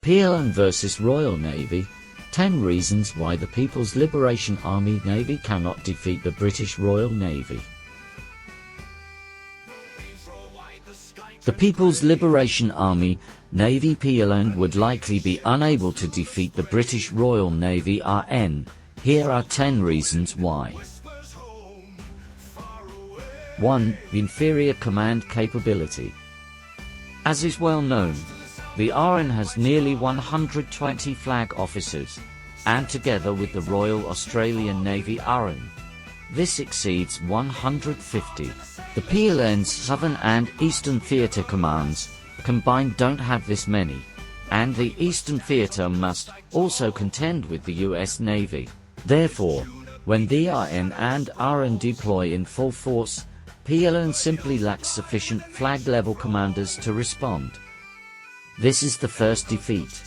PLN vs Royal Navy, 10 reasons why the People's Liberation Army Navy cannot defeat the British Royal Navy. The People's Liberation Army Navy PLN would likely be unable to defeat the British Royal Navy RN. Here are 10 reasons why. 1. Inferior command capability. As is well known, the RN has nearly 120 flag officers, and together with the Royal Australian Navy RN, this exceeds 150. The PLN's Southern and Eastern Theatre commands combined don't have this many, and the Eastern Theatre must also contend with the US Navy. Therefore, when the RN and RN deploy in full force, PLN simply lacks sufficient flag-level commanders to respond. This is the first defeat.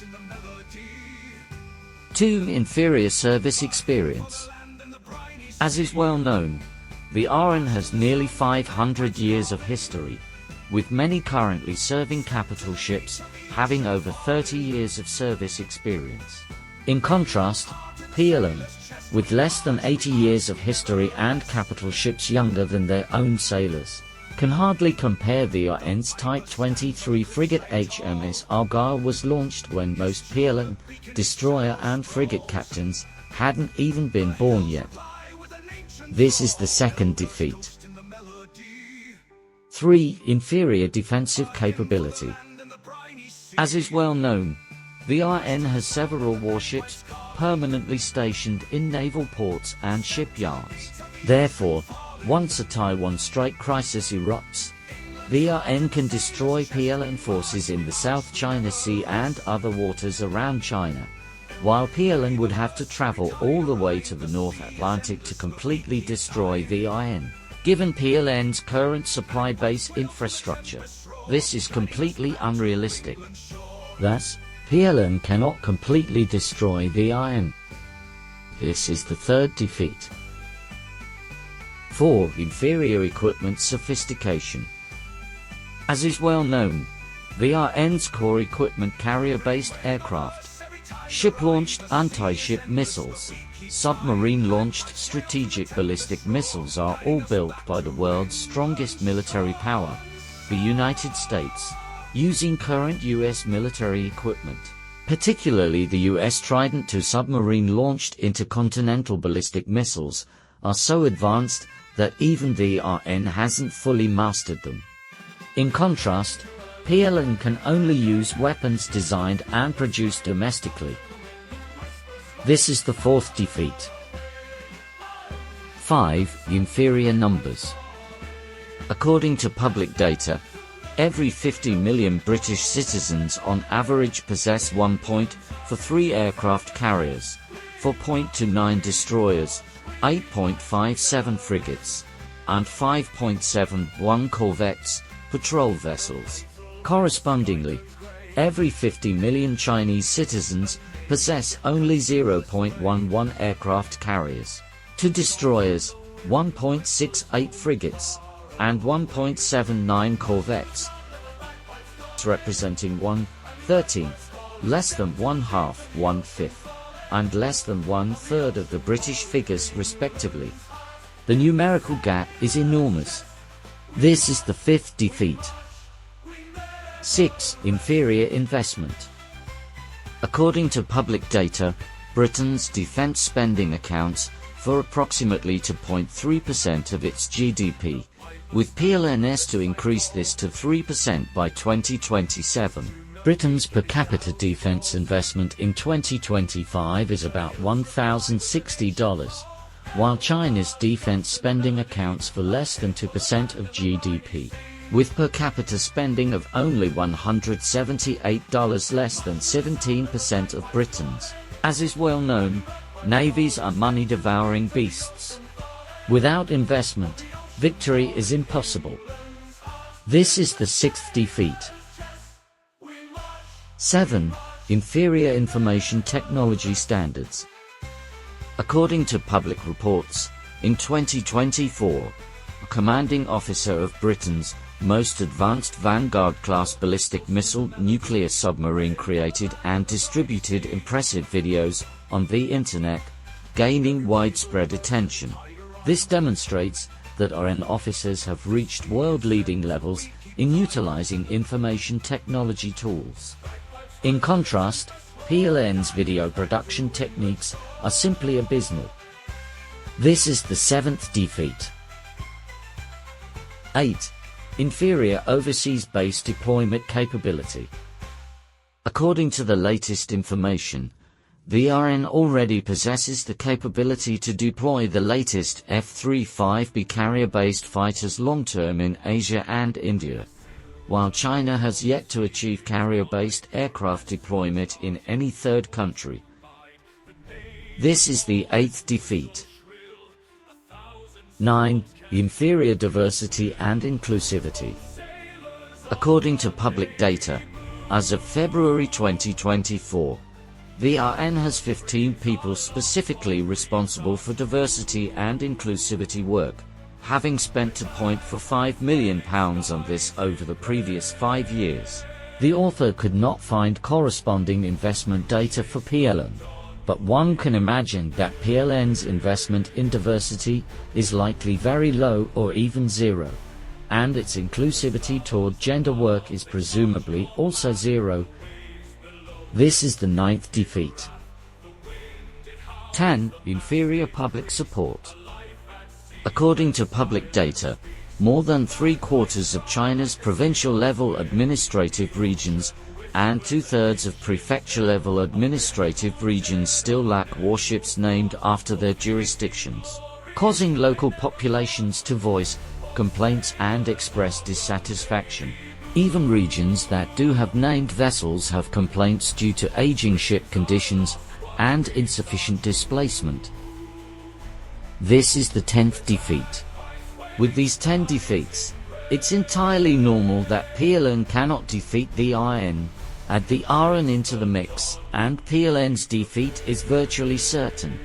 2. Inferior service experience. As is well known, the RN has nearly 500 years of history, with many currently serving capital ships having over 30 years of service experience. In contrast, PLN, with less than 80 years of history and capital ships younger than their own sailors, can hardly compare. The RN's Type 23 frigate HMS Argyll was launched when most PLN destroyer and frigate captains hadn't even been born yet. This is the second defeat. 3. Inferior defensive capability. As is well known, the RN has several warships permanently stationed in naval ports and shipyards. Therefore, once a Taiwan Strait crisis erupts, the RN can destroy PLN forces in the South China Sea and other waters around China, while PLN would have to travel all the way to the North Atlantic to completely destroy the RN. Given PLN's current supply base infrastructure, this is completely unrealistic. Thus, PLN cannot completely destroy the RN. This is the third defeat. 4. Inferior equipment sophistication. As is well known, the RN's core equipment carrier-based aircraft, ship-launched anti-ship missiles, submarine-launched strategic ballistic missiles are all built by the world's strongest military power, the United States, using current US military equipment. Particularly the US Trident II submarine-launched intercontinental ballistic missiles are so advanced that even the RN hasn't fully mastered them. In contrast, PLN can only use weapons designed and produced domestically. This is the fourth defeat. 5. Inferior numbers. According to public data, every 50 million British citizens on average possess 1.43 aircraft carriers, 4.29 destroyers, 8.57 frigates, and 5.71 corvettes, patrol vessels. Correspondingly, every 50 million Chinese citizens possess only 0.11 aircraft carriers, 2 destroyers, 1.68 frigates, and 1.79 corvettes, representing 1/13, less than 1/2, 1/5, and less than 1/3 of the British figures respectively. The numerical gap is enormous. This is the fifth defeat. 6. Inferior investment. According to public data, Britain's defence spending accounts for approximately 2.3% of its GDP, with PLNs to increase this to 3% by 2027. Britain's per capita defense investment in 2025 is about $1,060, while China's defense spending accounts for less than 2% of GDP, with per capita spending of only $178, less than 17% of Britain's. As is well known, navies are money-devouring beasts. Without investment, victory is impossible. This is the sixth defeat. 7. Inferior information technology standards. According to public reports, in 2024, a commanding officer of Britain's most advanced Vanguard-class ballistic missile nuclear submarine, created and distributed impressive videos on the internet, gaining widespread attention. This demonstrates that RN officers have reached world-leading levels in utilizing information technology tools. In contrast, PLN's video production techniques are simply abysmal. This is the 7th defeat. 8. Inferior overseas base deployment capability. According to the latest information, the RN already possesses the capability to deploy the latest F-35B carrier-based fighters long-term in Asia and India, while China has yet to achieve carrier-based aircraft deployment in any third country. This is the 8th defeat. 9. Inferior diversity and inclusivity. According to public data, as of February 2024, the RN has 15 people specifically responsible for diversity and inclusivity work, having spent £2.45 million on this over the previous 5 years. The author could not find corresponding investment data for PLN, but one can imagine that PLN's investment in diversity is likely very low or even zero, and its inclusivity toward gender work is presumably also zero. This is the 9th defeat. 10. Inferior public support. According to public data, more than 3/4 of China's provincial-level administrative regions and 2/3 of prefecture-level administrative regions still lack warships named after their jurisdictions, causing local populations to voice complaints and express dissatisfaction. Even regions that do have named vessels have complaints due to aging ship conditions and insufficient displacement. This is the 10th defeat. With these 10 defeats, it's entirely normal that PLN cannot defeat the RN. Add the RN into the mix, and PLN's defeat is virtually certain.